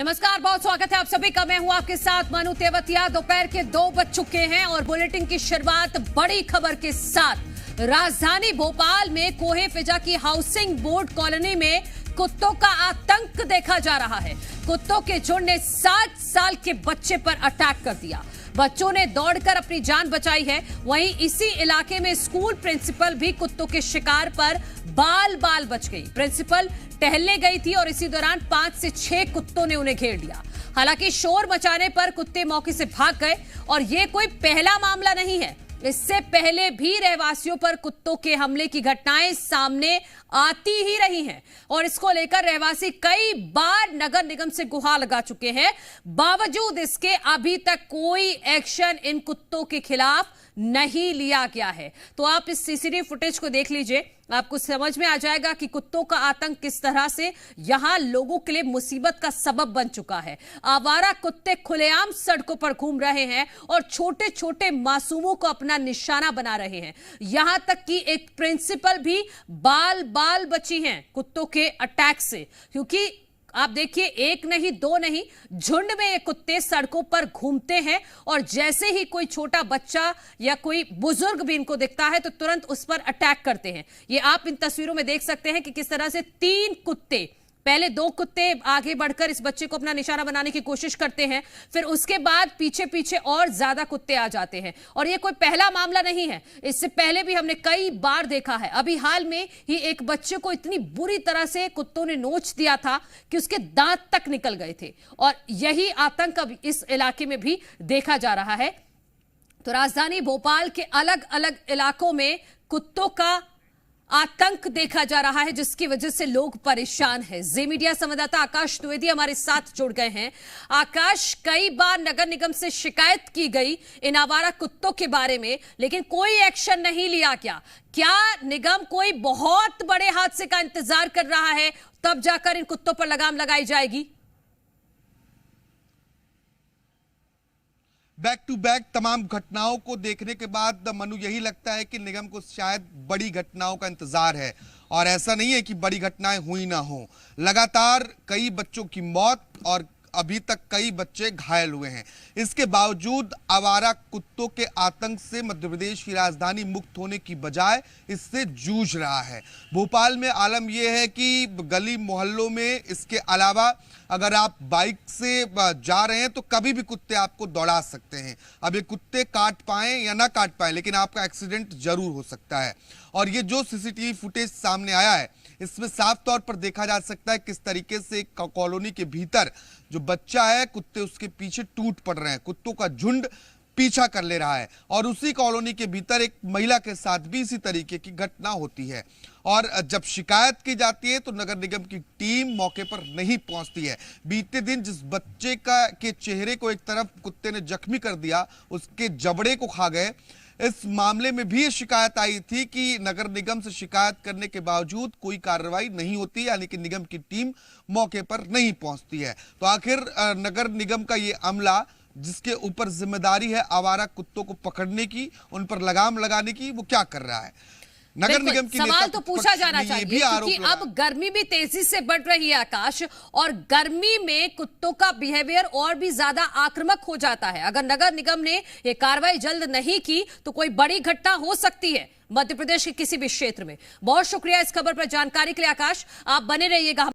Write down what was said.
नमस्कार, बहुत स्वागत है आप सभी का। मैं हूं आपके साथ मनु तेवतिया। दोपहर के 2 बज चुके हैं और बुलेटिन की शुरुआत बड़ी खबर के साथ। राजधानी भोपाल में कोहे फिजा की हाउसिंग बोर्ड कॉलोनी में कुत्तों का आतंक देखा जा रहा है। कुत्तों के झुंड ने 7 साल के बच्चे पर अटैक कर दिया। बच्चों ने दौड़कर अपनी जान बचाई है। वहीं इसी इलाके में स्कूल प्रिंसिपल भी कुत्तों के शिकार पर बाल बाल बच गई। प्रिंसिपल टहलने गई थी और इसी दौरान 5 से 6 कुत्तों ने उन्हें घेर लिया। हालांकि शोर मचाने पर कुत्ते मौके से भाग गए और ये कोई पहला मामला नहीं है। इससे पहले भी रहवासियों पर कुत्तों के हमले की घटनाएं सामने आती ही रही हैं और इसको लेकर रहवासी कई बार नगर निगम से गुहार लगा चुके हैं। बावजूद इसके अभी तक कोई एक्शन इन कुत्तों के खिलाफ नहीं लिया गया है। तो आप इस सीसीटीवी फुटेज को देख लीजिए, आपको समझ में आ जाएगा कि कुत्तों का आतंक किस तरह से यहां लोगों के लिए मुसीबत का सबब बन चुका है। आवारा कुत्ते खुलेआम सड़कों पर घूम रहे हैं और छोटे छोटे मासूमों को अपना निशाना बना रहे हैं। यहां तक कि एक प्रिंसिपल भी बाल बाल बची हैं कुत्तों के अटैक से, क्योंकि आप देखिए, 1 नहीं 2 नहीं, झुंड में ये कुत्ते सड़कों पर घूमते हैं और जैसे ही कोई छोटा बच्चा या कोई बुजुर्ग भी इनको दिखता है तो तुरंत उस पर अटैक करते हैं। ये आप इन तस्वीरों में देख सकते हैं कि किस तरह से 3 कुत्ते, पहले 2 कुत्ते आगे बढ़कर इस बच्चे को अपना निशाना बनाने की कोशिश करते हैं, फिर उसके बाद पीछे पीछे और ज्यादा कुत्ते आ जाते हैं। और ये कोई पहला मामला नहीं है, इससे पहले भी हमने कई बार देखा है। अभी हाल में ही एक बच्चे को इतनी बुरी तरह से कुत्तों ने नोच दिया था कि उसके दांत तक निकल गए थे और यही आतंक अब इस इलाके में भी देखा जा रहा है। तो राजधानी भोपाल के अलग अलग इलाकों में कुत्तों का आतंक देखा जा रहा है, जिसकी वजह से लोग परेशान हैं। जी मीडिया संवाददाता आकाश द्विवेदी हमारे साथ जुड़ गए हैं। आकाश, कई बार नगर निगम से शिकायत की गई इन आवारा कुत्तों के बारे में, लेकिन कोई एक्शन नहीं लिया गया। क्या निगम कोई बहुत बड़े हादसे का इंतजार कर रहा है, तब जाकर इन कुत्तों पर लगाम लगाई जाएगी? बैक टू बैक तमाम घटनाओं को देखने के बाद मनु यही लगता है कि निगम को शायद बड़ी घटनाओं का इंतजार है। और ऐसा नहीं है कि बड़ी घटनाएं हुई ना हो, लगातार कई बच्चों की मौत और अभी तक कई बच्चे घायल हुए हैं। इसके बावजूद आवारा कुत्तों के आतंक से मध्य प्रदेश की राजधानी मुक्त होने की बजाय इससे जूझ रहा है। भोपाल में आलम यह है कि गली मोहल्लों में इसके अलावा अगर आप बाइक से जा रहे हैं तो कभी भी कुत्ते आपको दौड़ा सकते हैं। अब ये कुत्ते काट पाएं या ना काट पाएं, लेकिन आपका एक्सीडेंट जरूर हो सकता है। और ये जो सीसीटीवी फुटेज सामने आया है, इसमें साफ तौर पर देखा जा सकता है किस तरीके से एक कॉलोनी के भीतर जो बच्चा है, कुत्ते उसके पीछे टूट पड़ रहे हैं, कुत्तों का झुंड पीछा कर ले रहा है। और उसी कॉलोनी के भीतर एक महिला के साथ भी इसी तरीके की घटना होती है। और जब शिकायत की जाती है तो नगर निगम की टीम मौके पर नहीं पहुंचती है। बीते दिन जिस बच्चे के चेहरे को एक तरफ कुत्ते ने जख्मी कर दिया, उसके जबड़े को खा गए, इस मामले में भी शिकायत आई थी कि नगर निगम से शिकायत करने के बावजूद कोई कार्रवाई नहीं होती, यानी कि निगम की टीम मौके पर नहीं पहुंचती है। तो आखिर नगर निगम का ये अमला, जिसके ऊपर जिम्मेदारी है आवारा कुत्तों को पकड़ने की, उन पर लगाम लगाने की, वो क्या कर रहा है? नगर निगम की सवाल तो पूछा जाना चाहिए, क्योंकि अब गर्मी भी तेजी से बढ़ रही है आकाश, और गर्मी में कुत्तों का बिहेवियर और भी ज्यादा आक्रामक हो जाता है। अगर नगर निगम ने यह कार्रवाई जल्द नहीं की तो कोई बड़ी घटना हो सकती है मध्य प्रदेश के किसी भी क्षेत्र में। बहुत शुक्रिया इस खबर पर जानकारी के लिए आकाश, आप बने रहिएगा।